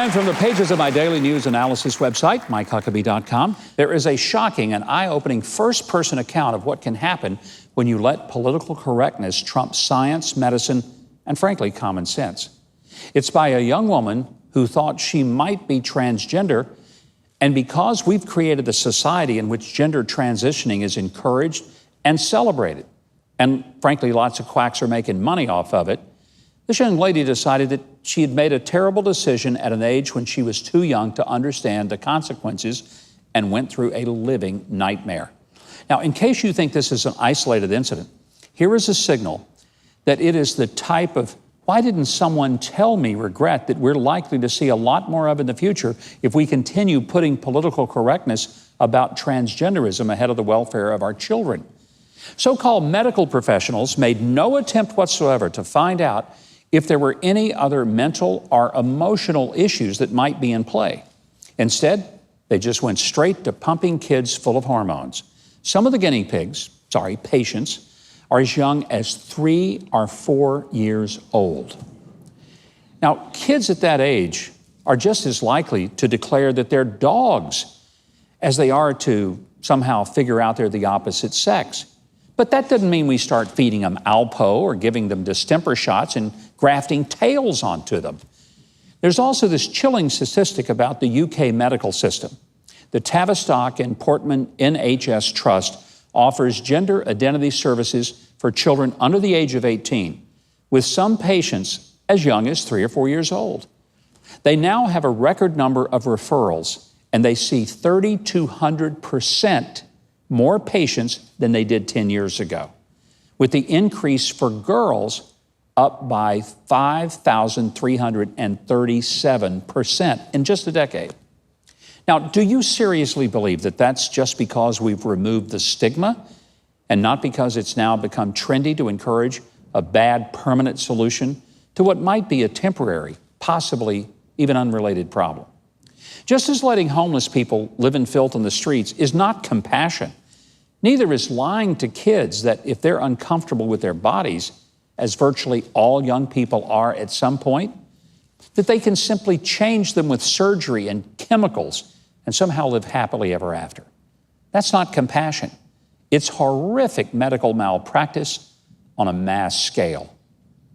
time from the pages of my daily news analysis website, MikeHuckabee.com. There is a shocking and eye-opening first-person account of what can happen when you let political correctness trump science, medicine, and frankly, common sense. It's by a young woman who thought she might be transgender, and because we've created a society in which gender transitioning is encouraged and celebrated, and frankly, lots of quacks are making money off of it, this young lady decided that she had made a terrible decision at an age when she was too young to understand the consequences and went through a living nightmare. Now, in case you think this is an isolated incident, here is a signal that it is the type of "why didn't someone tell me" regret that we're likely to see a lot more of in the future if we continue putting political correctness about transgenderism ahead of the welfare of our children. So-called medical professionals made no attempt whatsoever to find out if there were any other mental or emotional issues that might be in play. Instead, they just went straight to pumping kids full of hormones. Some of the patients, are as young as 3 or 4 years old. Now, kids at that age are just as likely to declare that they're dogs as they are to somehow figure out they're the opposite sex. But that doesn't mean we start feeding them Alpo or giving them distemper shots and grafting tails onto them. There's also this chilling statistic about the UK medical system. The Tavistock and Portman NHS Trust offers gender identity services for children under the age of 18, with some patients as young as 3 or 4 years old. They now have a record number of referrals, and they see 3,200% more patients than they did 10 years ago, with the increase for girls up by 5,337% in just a decade. Now, do you seriously believe that that's just because we've removed the stigma and not because it's now become trendy to encourage a bad permanent solution to what might be a temporary, possibly even unrelated problem? Just as letting homeless people live in filth on the streets is not compassion, neither is lying to kids that if they're uncomfortable with their bodies, as virtually all young people are at some point, that they can simply change them with surgery and chemicals and somehow live happily ever after. That's not compassion. It's horrific medical malpractice on a mass scale,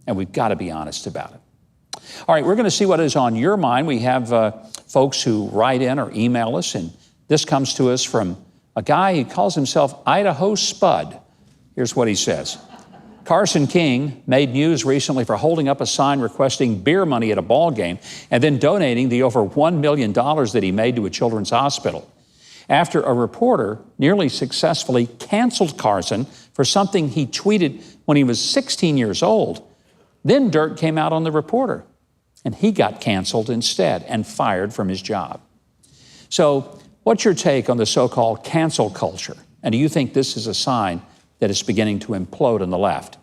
and we've got to be honest about it. All right, we're going to see what is on your mind. We have folks who write in or email us, and this comes to us from a guy who calls himself Idaho Spud. Here's what he says. Carson King made news recently for holding up a sign requesting beer money at a ball game and then donating the over $1 million that he made to a children's hospital. After a reporter nearly successfully canceled Carson for something he tweeted when he was 16 years old, then dirt came out on the reporter, and he got canceled instead and fired from his job. So, what's your take on the so-called cancel culture? And do you think this is a sign that is beginning to implode on the left?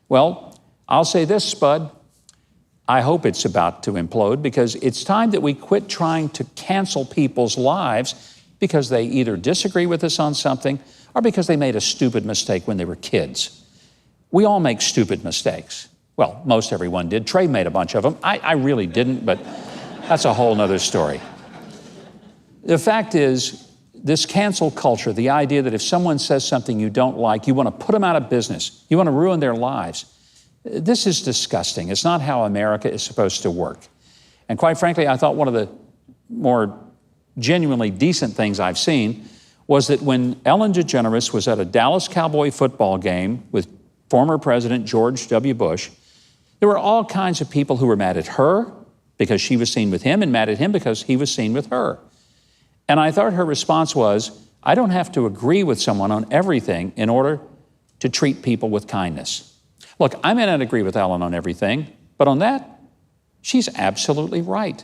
Well, I'll say this, Spud. I hope it's about to implode, because it's time that we quit trying to cancel people's lives because they either disagree with us on something or because they made a stupid mistake when they were kids. We all make stupid mistakes. Well, most everyone did. Trey made a bunch of them. I really didn't, but that's a whole nother story. The fact is, this cancel culture, the idea that if someone says something you don't like, you want to put them out of business, you want to ruin their lives, this is disgusting. It's not how America is supposed to work. And quite frankly, I thought one of the more genuinely decent things I've seen was that when Ellen DeGeneres was at a Dallas Cowboy football game with former President George W. Bush, there were all kinds of people who were mad at her because she was seen with him and mad at him because he was seen with her. And I thought her response was, I don't have to agree with someone on everything in order to treat people with kindness. Look, I may not agree with Ellen on everything, but on that, she's absolutely right.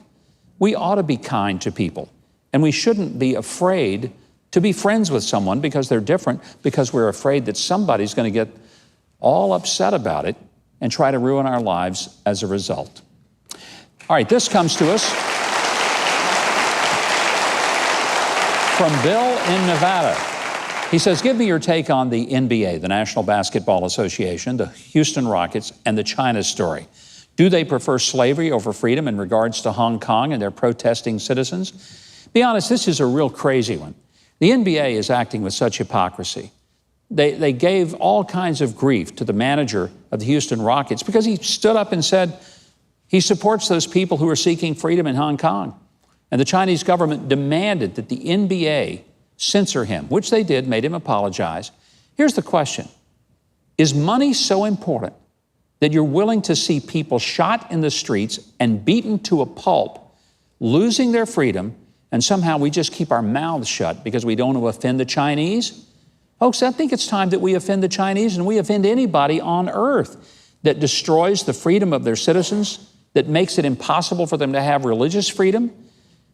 We ought to be kind to people, and we shouldn't be afraid to be friends with someone because they're different, because we're afraid that somebody's going to get all upset about it and try to ruin our lives as a result. All right, this comes to us from Bill in Nevada. He says, give me your take on the NBA, the National Basketball Association, the Houston Rockets, and the China story. Do they prefer slavery over freedom in regards to Hong Kong and their protesting citizens? Be honest, this is a real crazy one. The NBA is acting with such hypocrisy. They gave all kinds of grief to the manager of the Houston Rockets because he stood up and said he supports those people who are seeking freedom in Hong Kong. And the Chinese government demanded that the NBA censor him, which they did, made him apologize. Here's the question. Is money so important that you're willing to see people shot in the streets and beaten to a pulp, losing their freedom, and somehow we just keep our mouths shut because we don't want to offend the Chinese? Folks, I think it's time that we offend the Chinese and we offend anybody on earth that destroys the freedom of their citizens, that makes it impossible for them to have religious freedom.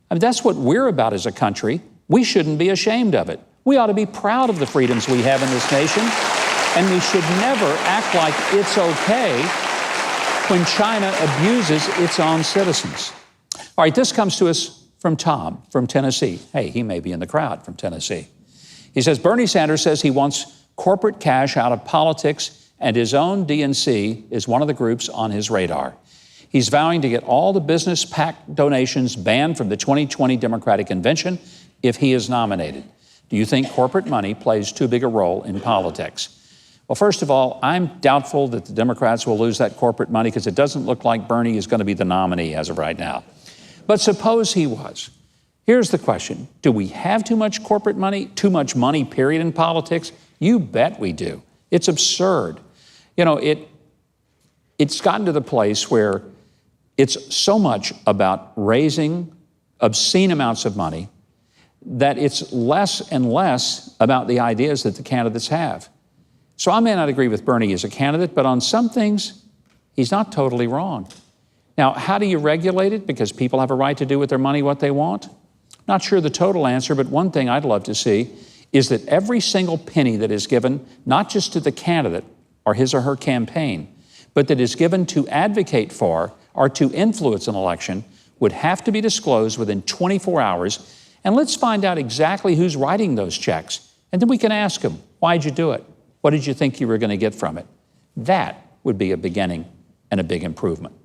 I mean, that's what we're about as a country. We shouldn't be ashamed of it. We ought to be proud of the freedoms we have in this nation, and we should never act like it's okay when China abuses its own citizens. All right, this comes to us from Tom from Tennessee. Hey, he may be in the crowd from Tennessee. He says, Bernie Sanders says he wants corporate cash out of politics, and his own DNC is one of the groups on his radar. He's vowing to get all the business PAC donations banned from the 2020 Democratic Convention if he is nominated. Do you think corporate money plays too big a role in politics? Well, first of all, I'm doubtful that the Democrats will lose that corporate money because it doesn't look like Bernie is going to be the nominee as of right now. But suppose he was. Here's the question. Do we have too much corporate money, too much money, period, in politics? You bet we do. It's absurd. You know, it's gotten to the place where it's so much about raising obscene amounts of money that it's less and less about the ideas that the candidates have. So I may not agree with Bernie as a candidate, but on some things, he's not totally wrong. Now, how do you regulate it? Because people have a right to do with their money what they want? Not sure the total answer, but one thing I'd love to see is that every single penny that is given, not just to the candidate or his or her campaign, but that is given to advocate for or to influence an election, would have to be disclosed within 24 hours. And let's find out exactly who's writing those checks. And then we can ask them, why'd you do it? What did you think you were going to get from it? That would be a beginning and a big improvement.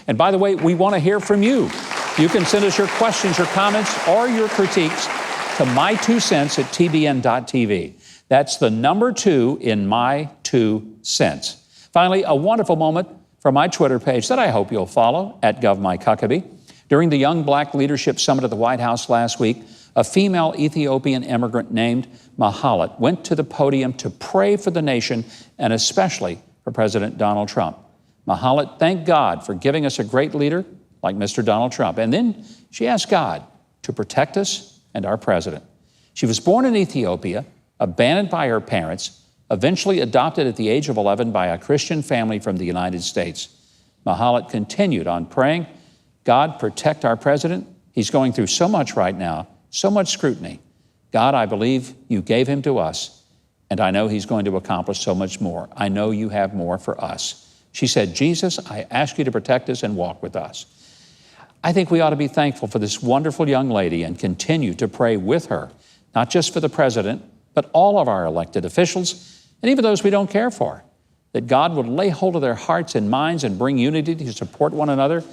And by the way, we want to hear from you. You can send us your questions, your comments, or your critiques to my2cents@tbn.tv. That's the number 2 in my 2 cents. Finally, a wonderful moment from my Twitter page that I hope you'll follow, @GovMikeHuckabee. During the Young Black Leadership Summit at the White House last week, a female Ethiopian immigrant named Mahalat went to the podium to pray for the nation and especially for President Donald Trump. Mahalat thanked God for giving us a great leader like Mr. Donald Trump. And then she asked God to protect us and our president. She was born in Ethiopia, abandoned by her parents, eventually adopted at the age of 11 by a Christian family from the United States. Mahalat continued on praying, God, protect our president. He's going through so much right now, so much scrutiny. God, I believe you gave him to us, and I know he's going to accomplish so much more. I know you have more for us. She said, Jesus, I ask you to protect us and walk with us. I think we ought to be thankful for this wonderful young lady and continue to pray with her, not just for the president, but all of our elected officials and even those we don't care for, that God would lay hold of their hearts and minds and bring unity to support one another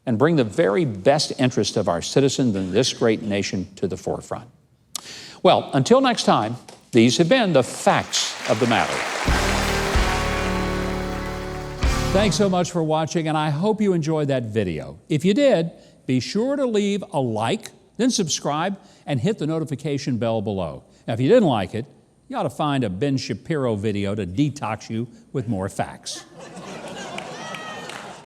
and bring the very best interest of our citizens in this great nation to the forefront. Well, until next time, these have been the facts of the matter. Thanks so much for watching, and I hope you enjoyed that video. If you did, be sure to leave a like, then subscribe, and hit the notification bell below. Now, if you didn't like it, you ought to find a Ben Shapiro video to detox you with more facts.